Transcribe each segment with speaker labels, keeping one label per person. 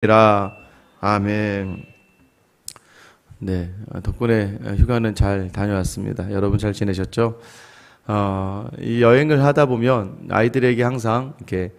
Speaker 1: 아멘. 네, 덕분에 휴가는 잘 다녀왔습니다. 여러분 잘 지내셨죠? 이 여행을 하다 보면 아이들에게 항상 이렇게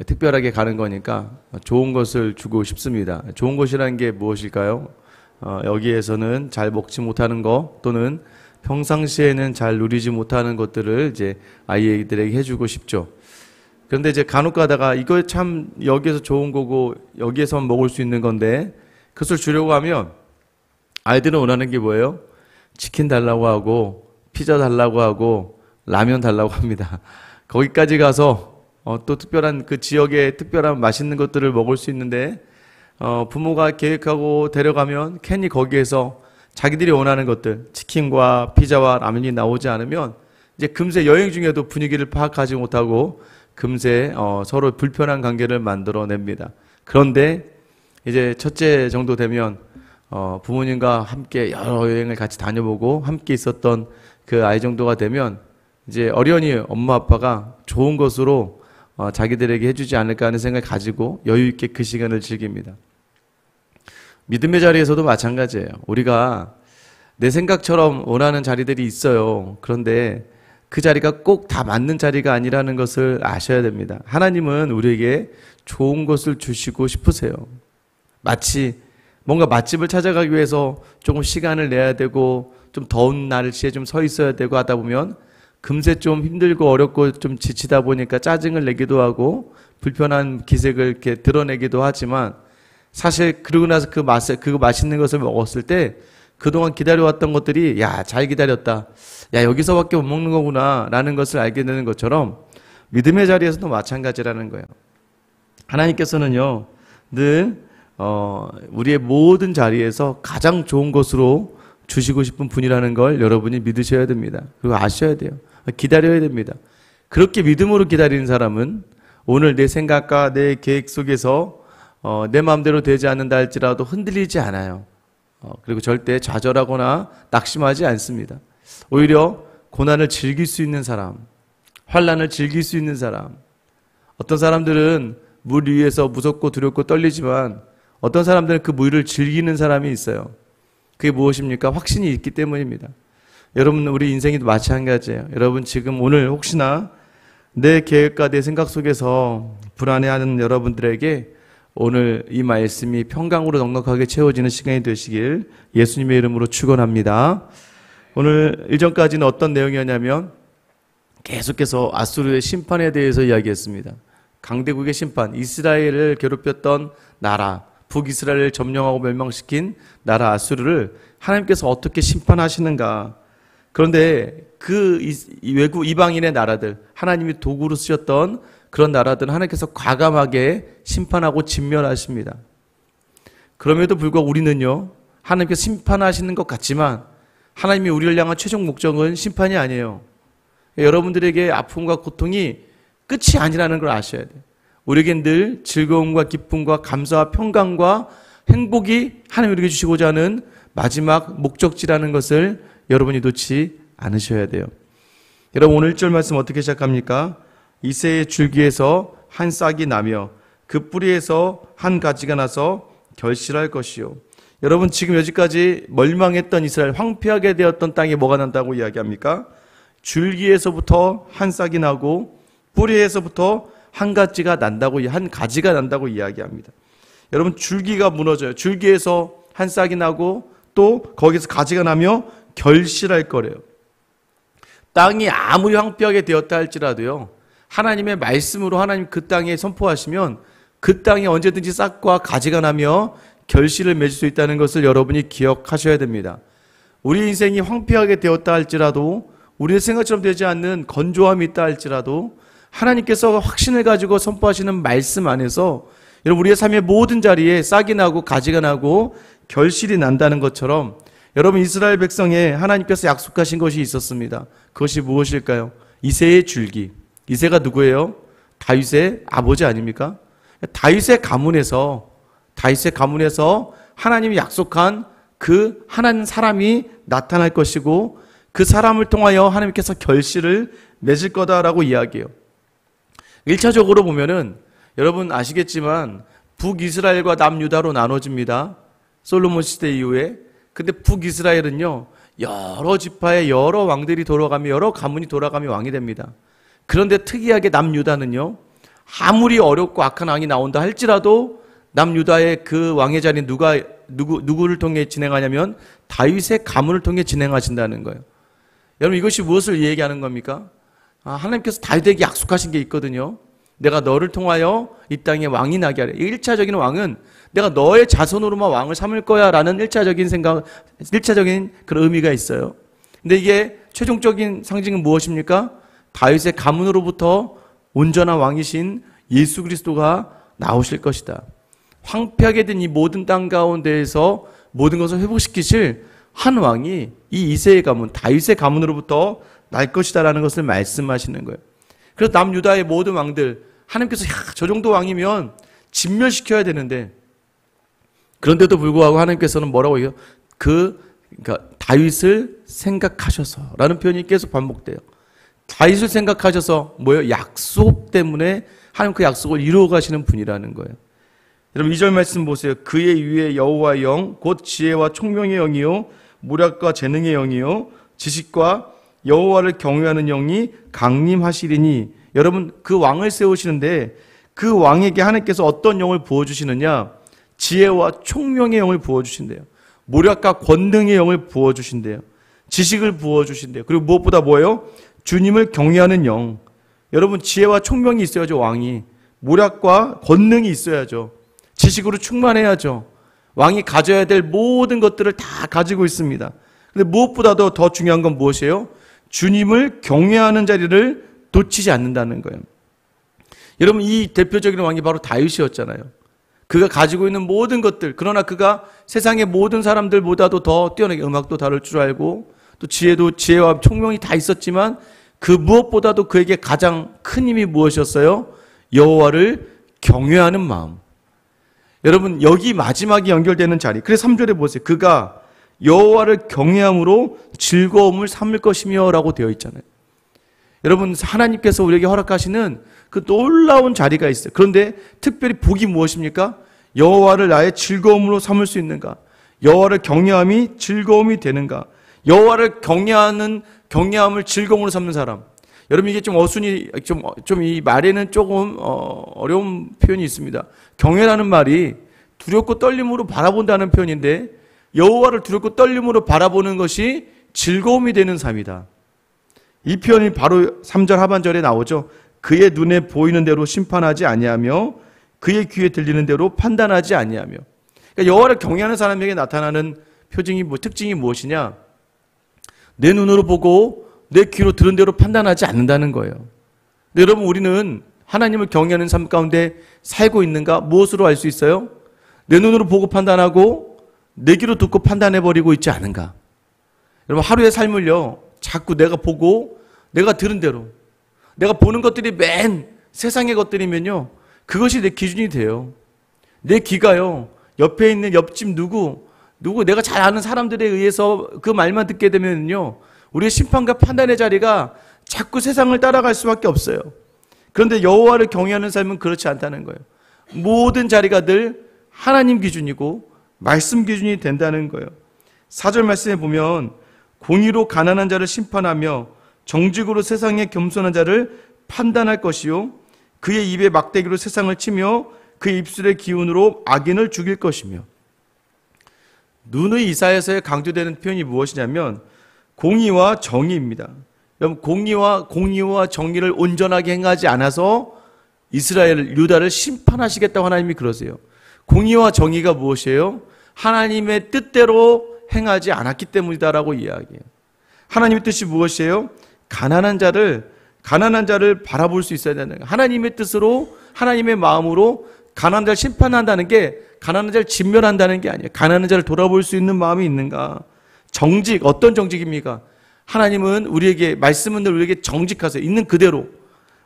Speaker 1: 특별하게 가는 거니까 좋은 것을 주고 싶습니다. 좋은 것이라는 게 무엇일까요? 여기에서는 잘 먹지 못하는 거 또는 평상시에는 잘 누리지 못하는 것들을 이제 아이들에게 해주고 싶죠. 그런데 이제 간혹 가다가 이거 참 여기에서 좋은 거고 여기에서만 먹을 수 있는 건데 그것을 주려고 하면 아이들은 원하는 게 뭐예요? 치킨 달라고 하고 피자 달라고 하고 라면 달라고 합니다. 거기까지 가서 또 특별한 그 지역의 특별한 맛있는 것들을 먹을 수 있는데 부모가 계획하고 데려가면 괜히 거기에서 자기들이 원하는 것들 치킨과 피자와 라면이 나오지 않으면 이제 금세 여행 중에도 분위기를 파악하지 못하고 금세 서로 불편한 관계를 만들어냅니다. 그런데 이제 첫째 정도 되면 부모님과 함께 여러 여행을 같이 다녀보고 함께 있었던 그 아이 정도가 되면 이제 어련히 엄마 아빠가 좋은 것으로 자기들에게 해주지 않을까 하는 생각을 가지고 여유 있게 그 시간을 즐깁니다. 믿음의 자리에서도 마찬가지예요. 우리가 내 생각처럼 원하는 자리들이 있어요. 그런데 그 자리가 꼭 다 맞는 자리가 아니라는 것을 아셔야 됩니다. 하나님은 우리에게 좋은 것을 주시고 싶으세요. 마치 뭔가 맛집을 찾아가기 위해서 조금 시간을 내야 되고 좀 더운 날씨에 좀 서 있어야 되고 하다 보면 금세 좀 힘들고 어렵고 좀 지치다 보니까 짜증을 내기도 하고 불편한 기색을 이렇게 드러내기도 하지만 사실 그러고 나서 그 맛있는 것을 먹었을 때 그동안 기다려왔던 것들이 야, 잘 기다렸다. 야, 여기서밖에 못 먹는 거구나 라는 것을 알게 되는 것처럼 믿음의 자리에서도 마찬가지라는 거예요. 하나님께서는요 늘 우리의 모든 자리에서 가장 좋은 것으로 주시고 싶은 분이라는 걸 여러분이 믿으셔야 됩니다. 그리고 아셔야 돼요. 기다려야 됩니다. 그렇게 믿음으로 기다리는 사람은 오늘 내 생각과 내 계획 속에서 내 마음대로 되지 않는다 할지라도 흔들리지 않아요. 그리고 절대 좌절하거나 낙심하지 않습니다. 오히려 고난을 즐길 수 있는 사람, 환난을 즐길 수 있는 사람. 어떤 사람들은 물 위에서 무섭고 두렵고 떨리지만 어떤 사람들은 그 물을 즐기는 사람이 있어요. 그게 무엇입니까? 확신이 있기 때문입니다. 여러분, 우리 인생도 마찬가지예요. 여러분, 지금 오늘 혹시나 내 계획과 내 생각 속에서 불안해하는 여러분들에게 오늘 이 말씀이 평강으로 넉넉하게 채워지는 시간이 되시길 예수님의 이름으로 축원합니다. 오늘 일전까지는 어떤 내용이었냐면 계속해서 아수르의 심판에 대해서 이야기했습니다. 강대국의 심판, 이스라엘을 괴롭혔던 나라, 북이스라엘을 점령하고 멸망시킨 나라 아수르를 하나님께서 어떻게 심판하시는가. 그런데 그 외국 이방인의 나라들, 하나님이 도구로 쓰셨던 그런 나라들은 하나님께서 과감하게 심판하고 진멸하십니다. 그럼에도 불구하고 우리는요, 하나님께서 심판하시는 것 같지만 하나님이 우리를 향한 최종 목적은 심판이 아니에요. 여러분들에게 아픔과 고통이 끝이 아니라는 걸 아셔야 돼요. 우리에겐 늘 즐거움과 기쁨과 감사와 평강과 행복이 하나님이 우리에게 주시고자 하는 마지막 목적지라는 것을 여러분이 놓지 않으셔야 돼요. 여러분, 오늘 1절 말씀 어떻게 시작합니까? 이새의 줄기에서 한 싹이 나며 그 뿌리에서 한 가지가 나서 결실할 것이요. 여러분, 지금 여기까지 멸망했던 이스라엘, 황폐하게 되었던 땅에 뭐가 난다고 이야기합니까? 줄기에서부터 한 싹이 나고 뿌리에서부터 한 가지가 난다고 이야기합니다. 여러분, 줄기가 무너져요. 줄기에서 한 싹이 나고 또 거기서 가지가 나며 결실할 거래요. 땅이 아무리 황폐하게 되었다 할지라도요, 하나님의 말씀으로 하나님 그 땅에 선포하시면 그 땅에 언제든지 싹과 가지가 나며 결실을 맺을 수 있다는 것을 여러분이 기억하셔야 됩니다. 우리 인생이 황폐하게 되었다 할지라도 우리의 생각처럼 되지 않는 건조함이 있다 할지라도 하나님께서 확신을 가지고 선포하시는 말씀 안에서 여러분, 우리의 삶의 모든 자리에 싹이 나고 가지가 나고 결실이 난다는 것처럼 여러분, 이스라엘 백성에 하나님께서 약속하신 것이 있었습니다. 그것이 무엇일까요? 이새의 줄기. 이새가 누구예요? 다윗의 아버지 아닙니까? 다윗의 가문에서 하나님이 약속한 그 하나님 사람이 나타날 것이고 그 사람을 통하여 하나님께서 결실을 맺을 거다라고 이야기해요. 1차적으로 보면은 여러분 아시겠지만 북이스라엘과 남유다로 나눠집니다. 솔로몬 시대 이후에. 근데 북이스라엘은요, 여러 지파의 여러 왕들이 돌아가며 여러 가문이 돌아가며 왕이 됩니다. 그런데 특이하게 남유다는요, 아무리 어렵고 악한 왕이 나온다 할지라도 남유다의 그 왕의 자리는 누구를 통해 진행하냐면 다윗의 가문을 통해 진행하신다는 거예요. 여러분, 이것이 무엇을 얘기하는 겁니까? 하나님께서 다윗에게 약속하신 게 있거든요. 내가 너를 통하여 이 땅에 왕이 나게 하래. 1차적인 왕은 내가 너의 자손으로만 왕을 삼을 거야 라는 1차적인 그런 의미가 있어요. 근데 이게 최종적인 상징은 무엇입니까? 다윗의 가문으로부터 온전한 왕이신 예수 그리스도가 나오실 것이다. 황폐하게 된 이 모든 땅 가운데에서 모든 것을 회복시키실 한 왕이 이 이새의 가문, 다윗의 가문으로부터 날 것이다 라는 것을 말씀하시는 거예요. 그래서 남유다의 모든 왕들, 하나님께서 저 정도 왕이면 진멸시켜야 되는데, 그런데도 불구하고 하나님께서는 뭐라고 해요? 그러니까 다윗을 생각하셔서 라는 표현이 계속 반복돼요. 다윗을 생각하셔서 뭐예요? 약속 때문에 하나님 그 약속을 이루어 가시는 분이라는 거예요. 여러분 2절 말씀 보세요. 그의 위에 여호와의 영, 곧 지혜와 총명의 영이요 모략과 재능의 영이요 지식과 여호와를 경외하는 영이 강림하시리니. 여러분, 그 왕을 세우시는데 그 왕에게 하나님께서 어떤 영을 부어주시느냐? 지혜와 총명의 영을 부어주신대요. 모략과 권능의 영을 부어주신대요. 지식을 부어주신대요. 그리고 무엇보다 뭐예요? 주님을 경외하는 영. 여러분, 지혜와 총명이 있어야죠, 왕이. 모략과 권능이 있어야죠. 지식으로 충만해야죠. 왕이 가져야 될 모든 것들을 다 가지고 있습니다. 근데 무엇보다도 더 중요한 건 무엇이에요? 주님을 경외하는 자리를 놓치지 않는다는 거예요. 여러분, 이 대표적인 왕이 바로 다윗이었잖아요. 그가 가지고 있는 모든 것들, 그러나 그가 세상의 모든 사람들보다도 더 뛰어나게 음악도 다룰 줄 알고 또 지혜와 총명이 다 있었지만 그 무엇보다도 그에게 가장 큰 힘이 무엇이었어요? 여호와를 경외하는 마음. 여러분, 여기 마지막에 연결되는 자리. 그래서 3절에 보세요. 그가 여호와를 경외함으로 즐거움을 삼을 것이며 라고 되어 있잖아요. 여러분, 하나님께서 우리에게 허락하시는 그 놀라운 자리가 있어요. 그런데 특별히 복이 무엇입니까? 여호와를 나의 즐거움으로 삼을 수 있는가? 여호와를 경외함이 즐거움이 되는가? 여호와를 경외함을 즐거움으로 삼는 사람. 여러분, 이게 좀 어순이 좀 이 말에는 조금 어려운 표현이 있습니다. 경외라는 말이 두렵고 떨림으로 바라본다는 표현인데 여호와를 두렵고 떨림으로 바라보는 것이 즐거움이 되는 삶이다. 이 표현이 바로 3절 하반절에 나오죠. 그의 눈에 보이는 대로 심판하지 아니하며 그의 귀에 들리는 대로 판단하지 아니하며. 그러니까 여호와를 경외하는 사람에게 나타나는 특징이 무엇이냐? 내 눈으로 보고 내 귀로 들은 대로 판단하지 않는다는 거예요. 근데 여러분, 우리는 하나님을 경외하는 삶 가운데 살고 있는가? 무엇으로 알 수 있어요? 내 눈으로 보고 판단하고 내 귀로 듣고 판단해버리고 있지 않은가? 여러분, 하루의 삶을요, 자꾸 내가 보고 내가 들은 대로, 내가 보는 것들이 맨 세상의 것들이면요, 그것이 내 기준이 돼요. 내 귀가요, 옆에 있는 옆집 누구 내가 잘 아는 사람들에 의해서 그 말만 듣게 되면요, 우리의 심판과 판단의 자리가 자꾸 세상을 따라갈 수밖에 없어요. 그런데 여호와를 경외하는 삶은 그렇지 않다는 거예요. 모든 자리가 늘 하나님 기준이고 말씀 기준이 된다는 거예요. 4절 말씀에 보면 공의로 가난한 자를 심판하며 정직으로 세상에 겸손한 자를 판단할 것이요 그의 입에 막대기로 세상을 치며 그의 입술의 기운으로 악인을 죽일 것이며. 누누이 이사야서에 강조되는 표현이 무엇이냐면 공의와 정의입니다. 여러분, 공의와 정의를 온전하게 행하지 않아서 이스라엘, 유다를 심판하시겠다고 하나님이 그러세요. 공의와 정의가 무엇이에요? 하나님의 뜻대로 행하지 않았기 때문이다라고 이야기해요. 하나님의 뜻이 무엇이에요? 가난한 자를 바라볼 수 있어야 되는 거예요. 하나님의 뜻으로, 하나님의 마음으로 가난한 자를 심판한다는 게 가난한 자를 진멸한다는 게 아니에요. 가난한 자를 돌아볼 수 있는 마음이 있는가? 정직, 어떤 정직입니까? 하나님은 우리에게, 말씀은 늘 우리에게 정직하세요. 있는 그대로.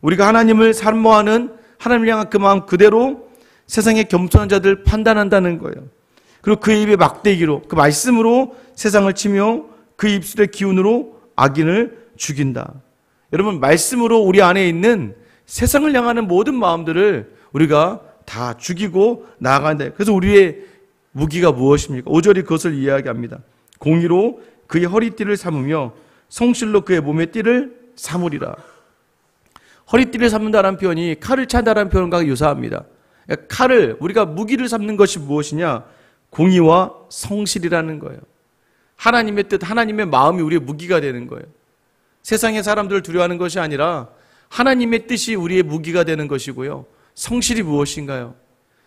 Speaker 1: 우리가 하나님을 사모하는, 하나님을 향한 그 마음 그대로 세상의 겸손한 자들 판단한다는 거예요. 그리고 그의 입에 막대기로, 그 말씀으로 세상을 치며 그 입술의 기운으로 악인을 죽인다. 여러분, 말씀으로 우리 안에 있는 세상을 향하는 모든 마음들을 우리가 다 죽이고 나아간다. 그래서 우리의 무기가 무엇입니까? 5절이 그것을 이야기합니다. 공의로 그의 허리띠를 삼으며 성실로 그의 몸의 띠를 삼으리라. 허리띠를 삼는다는 표현이 칼을 찬다는 표현과 유사합니다. 그러니까 칼을, 우리가 무기를 삼는 것이 무엇이냐? 공의와 성실이라는 거예요. 하나님의 뜻, 하나님의 마음이 우리의 무기가 되는 거예요. 세상의 사람들을 두려워하는 것이 아니라 하나님의 뜻이 우리의 무기가 되는 것이고요. 성실이 무엇인가요?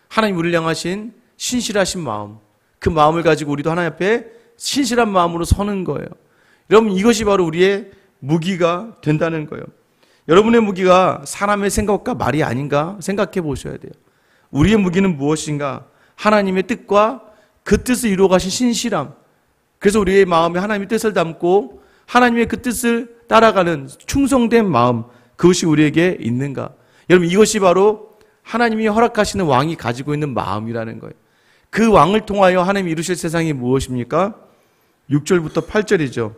Speaker 1: 하나님 우리를 향하신 신실하신 마음, 그 마음을 가지고 우리도 하나님 앞에 신실한 마음으로 서는 거예요. 여러분, 이것이 바로 우리의 무기가 된다는 거예요. 여러분의 무기가 사람의 생각과 말이 아닌가 생각해 보셔야 돼요. 우리의 무기는 무엇인가? 하나님의 뜻과 그 뜻을 이루어 가신 신실함. 그래서 우리의 마음에 하나님의 뜻을 담고 하나님의 그 뜻을 따라가는 충성된 마음, 그것이 우리에게 있는가? 여러분, 이것이 바로 하나님이 허락하시는 왕이 가지고 있는 마음이라는 거예요. 그 왕을 통하여 하나님이 이루실 세상이 무엇입니까? 6절부터 8절이죠.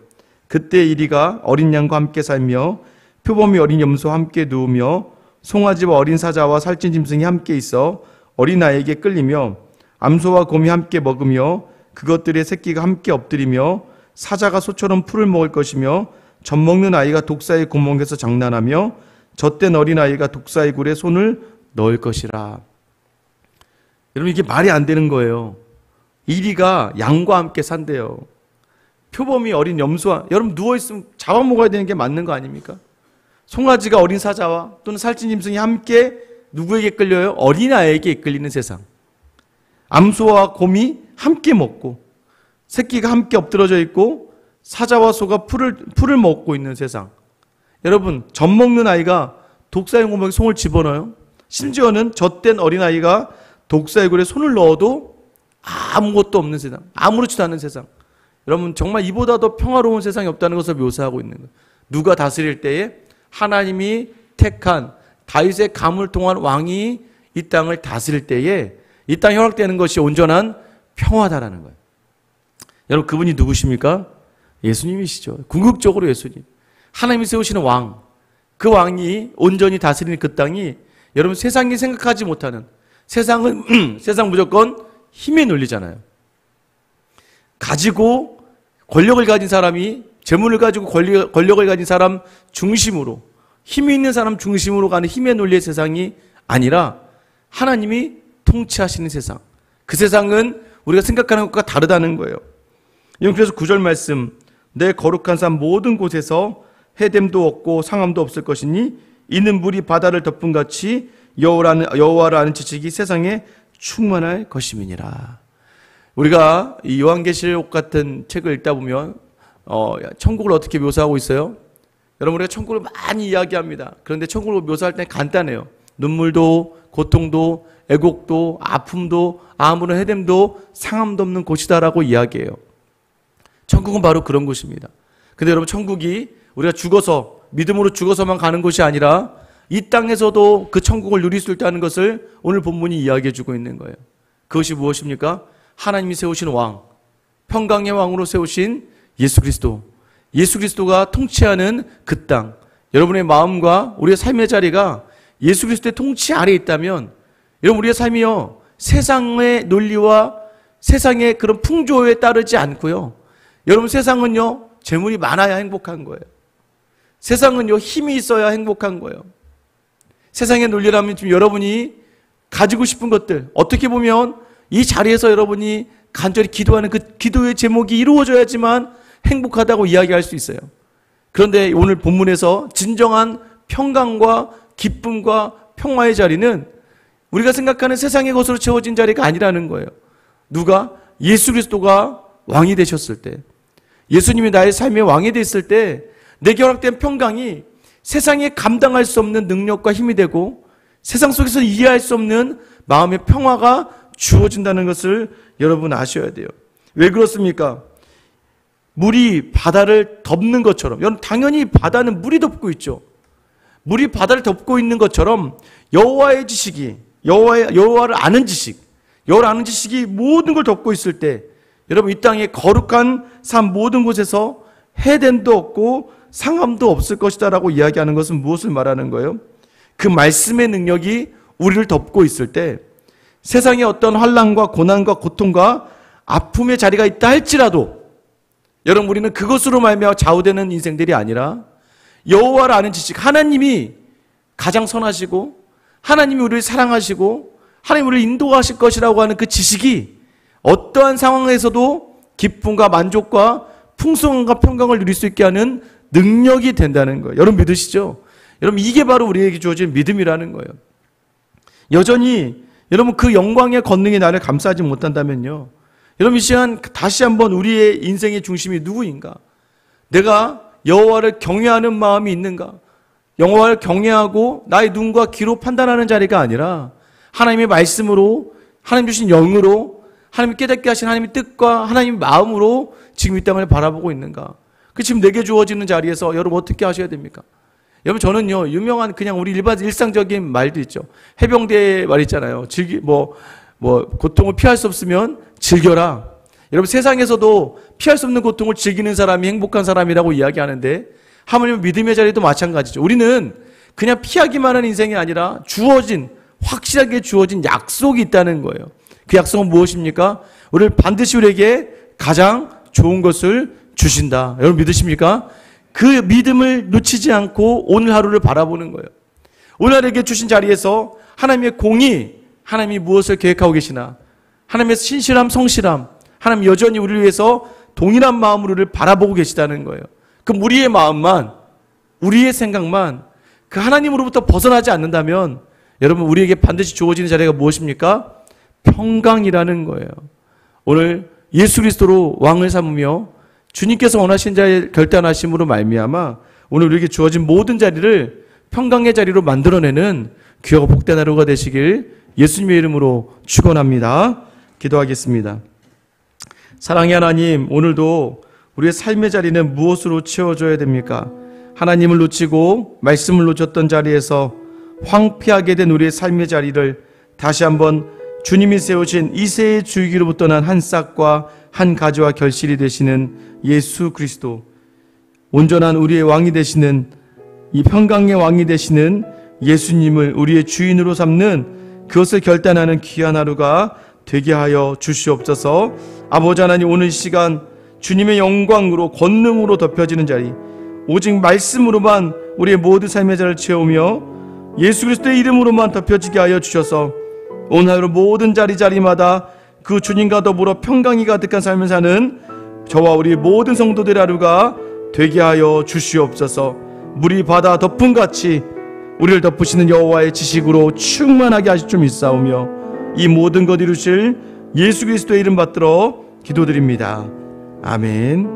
Speaker 1: 그때 이리가 어린 양과 함께 살며 표범이 어린 염소와 함께 누우며 송아지와 어린 사자와 살찐 짐승이 함께 있어 어린아이에게 끌리며 암소와 곰이 함께 먹으며 그것들의 새끼가 함께 엎드리며 사자가 소처럼 풀을 먹을 것이며 젖먹는 아이가 독사의 구멍에서 장난하며 젖된 어린아이가 독사의 굴에 손을 넣을 것이라. 여러분, 이게 말이 안 되는 거예요. 이리가 양과 함께 산대요. 표범이 어린 염소와, 여러분 누워있으면 잡아먹어야 되는 게 맞는 거 아닙니까? 송아지가 어린 사자와 또는 살찐 짐승이 함께 누구에게 끌려요? 어린아이에게 이끌리는 세상. 암소와 곰이 함께 먹고 새끼가 함께 엎드러져 있고 사자와 소가 풀을 먹고 있는 세상. 여러분, 젖 먹는 아이가 독사의 구멍에 손을 집어넣어요. 심지어는 젖된 어린아이가 독사의 굴에 손을 넣어도 아무것도 없는 세상, 아무렇지도 않은 세상. 여러분, 정말 이보다 더 평화로운 세상이 없다는 것을 묘사하고 있는 거예요. 누가 다스릴 때에 하나님이 택한 다윗의 감을 통한 왕이 이 땅을 다스릴 때에 이 땅에 허락되는 것이 온전한 평화다라는 거예요. 여러분, 그분이 누구십니까? 예수님이시죠. 궁극적으로 예수님. 하나님이 세우시는 왕, 그 왕이 온전히 다스리는 그 땅이 여러분 세상이 생각하지 못하는, 세상은 세상 무조건 힘에 눌리잖아요. 가지고 권력을 가진 사람이 재물을 가지고 권력을 가진 사람 중심으로, 힘이 있는 사람 중심으로 가는 힘의 논리의 세상이 아니라 하나님이 통치하시는 세상. 그 세상은 우리가 생각하는 것과 다르다는 거예요. 그래서 9절 말씀, 내 거룩한 산 모든 곳에서 해됨도 없고 상함도 없을 것이니 이는 물이 바다를 덮은 같이 여호와를 아는 지식이 세상에 충만할 것임이니라. 우리가 이 요한계시록 같은 책을 읽다 보면 천국을 어떻게 묘사하고 있어요? 여러분, 우리가 천국을 많이 이야기합니다. 그런데 천국을 묘사할 때 간단해요. 눈물도 고통도 애곡도 아픔도 아무런 해됨도 상함도 없는 곳이다라고 이야기해요. 천국은 바로 그런 곳입니다. 근데 여러분, 천국이 우리가 죽어서, 믿음으로 죽어서만 가는 곳이 아니라 이 땅에서도 그 천국을 누릴 수 있다는 것을 오늘 본문이 이야기해 주고 있는 거예요. 그것이 무엇입니까? 하나님이 세우신 왕, 평강의 왕으로 세우신 예수 그리스도, 예수 그리스도가 통치하는 그 땅, 여러분의 마음과 우리의 삶의 자리가 예수 그리스도의 통치 아래에 있다면 여러분, 우리의 삶이요 세상의 논리와 세상의 그런 풍조에 따르지 않고요, 여러분 세상은요 재물이 많아야 행복한 거예요. 세상은요 힘이 있어야 행복한 거예요. 세상의 논리라면 지금 여러분이 가지고 싶은 것들, 어떻게 보면 이 자리에서 여러분이 간절히 기도하는 그 기도의 제목이 이루어져야지만 행복하다고 이야기할 수 있어요. 그런데 오늘 본문에서 진정한 평강과 기쁨과 평화의 자리는 우리가 생각하는 세상의 것으로 채워진 자리가 아니라는 거예요. 누가? 예수 그리스도가 왕이 되셨을 때, 예수님이 나의 삶의 왕이 됐을 때 내게 허락된 평강이 세상에 감당할 수 없는 능력과 힘이 되고 세상 속에서 이해할 수 없는 마음의 평화가 주어진다는 것을 여러분 아셔야 돼요. 왜 그렇습니까? 물이 바다를 덮는 것처럼, 여러분 당연히 바다는 물이 덮고 있죠. 물이 바다를 덮고 있는 것처럼 여호와의 지식이, 여호와를 아는 지식, 여호와를 아는 지식이 모든 걸 덮고 있을 때 여러분, 이 땅의 거룩한 삶 모든 곳에서 해됨도 없고 상함도 없을 것이다 라고 이야기하는 것은 무엇을 말하는 거예요? 그 말씀의 능력이 우리를 덮고 있을 때 세상에 어떤 환난과 고난과 고통과 아픔의 자리가 있다 할지라도 여러분 우리는 그것으로 말미암아 좌우되는 인생들이 아니라 여호와를 아는 지식, 하나님이 가장 선하시고 하나님이 우리를 사랑하시고 하나님이 우리를 인도하실 것이라고 하는 그 지식이 어떠한 상황에서도 기쁨과 만족과 풍성함과 평강을 누릴 수 있게 하는 능력이 된다는 거예요. 여러분 믿으시죠? 여러분 이게 바로 우리에게 주어진 믿음이라는 거예요. 여전히 여러분 그 영광의 권능이 나를 감싸지 못한다면요, 여러분 이 시간 다시 한번 우리의 인생의 중심이 누구인가? 내가 여호와를 경외하는 마음이 있는가? 여호와를 경외하고 나의 눈과 귀로 판단하는 자리가 아니라 하나님의 말씀으로, 하나님 주신 영으로, 하나님이 깨닫게 하신 하나님의 뜻과 하나님의 마음으로 지금 이 땅을 바라보고 있는가? 그 지금 내게 주어지는 자리에서 여러분 어떻게 하셔야 됩니까? 여러분 저는요, 유명한 그냥 우리 일상적인 말도 있죠. 해병대 말 있잖아요. 고통을 피할 수 없으면 즐겨라. 여러분 세상에서도 피할 수 없는 고통을 즐기는 사람이 행복한 사람이라고 이야기하는데 하물며 믿음의 자리도 마찬가지죠. 우리는 그냥 피하기만 하는 인생이 아니라 확실하게 주어진 약속이 있다는 거예요. 그 약속은 무엇입니까? 우리를 반드시 우리에게 가장 좋은 것을 주신다. 여러분 믿으십니까? 그 믿음을 놓치지 않고 오늘 하루를 바라보는 거예요. 오늘에게 주신 자리에서 하나님의 공의, 하나님이 무엇을 계획하고 계시나, 하나님의 신실함, 성실함, 하나님 여전히 우리를 위해서 동일한 마음으로 우리를 바라보고 계시다는 거예요. 그럼 우리의 마음만, 우리의 생각만 그 하나님으로부터 벗어나지 않는다면 여러분 우리에게 반드시 주어지는 자리가 무엇입니까? 평강이라는 거예요. 오늘 예수 그리스도로 왕을 삼으며 주님께서 원하신 자의 결단하심으로 말미암아 오늘 우리에게 주어진 모든 자리를 평강의 자리로 만들어내는 귀하고 복된 하루가 되시길 예수님의 이름으로 축원합니다. 기도하겠습니다. 사랑의 하나님, 오늘도 우리의 삶의 자리는 무엇으로 채워줘야 됩니까? 하나님을 놓치고 말씀을 놓쳤던 자리에서 황폐하게 된 우리의 삶의 자리를 다시 한번 주님이 세우신 이새의 줄기로부터 난 한 싹과 한 가지와 결실이 되시는 예수 그리스도, 온전한 우리의 왕이 되시는, 이 평강의 왕이 되시는 예수님을 우리의 주인으로 삼는 그것을 결단하는 귀한 하루가 되게 하여 주시옵소서. 아버지 하나님, 오늘 시간 주님의 영광으로 권능으로 덮여지는 자리, 오직 말씀으로만 우리의 모든 삶의 자리를 채우며 예수 그리스도의 이름으로만 덮여지게 하여 주셔서 오늘 하루 모든 자리마다 그 주님과 더불어 평강이 가득한 삶을 사는 저와 우리 모든 성도들의 하루가 되게 하여 주시옵소서. 물이 바다 덮음같이 우리를 덮으시는 여호와의 지식으로 충만하게 하실 줄 믿사오며 이 모든 것 이루실 예수 그리스도의 이름 받들어 기도드립니다. 아멘.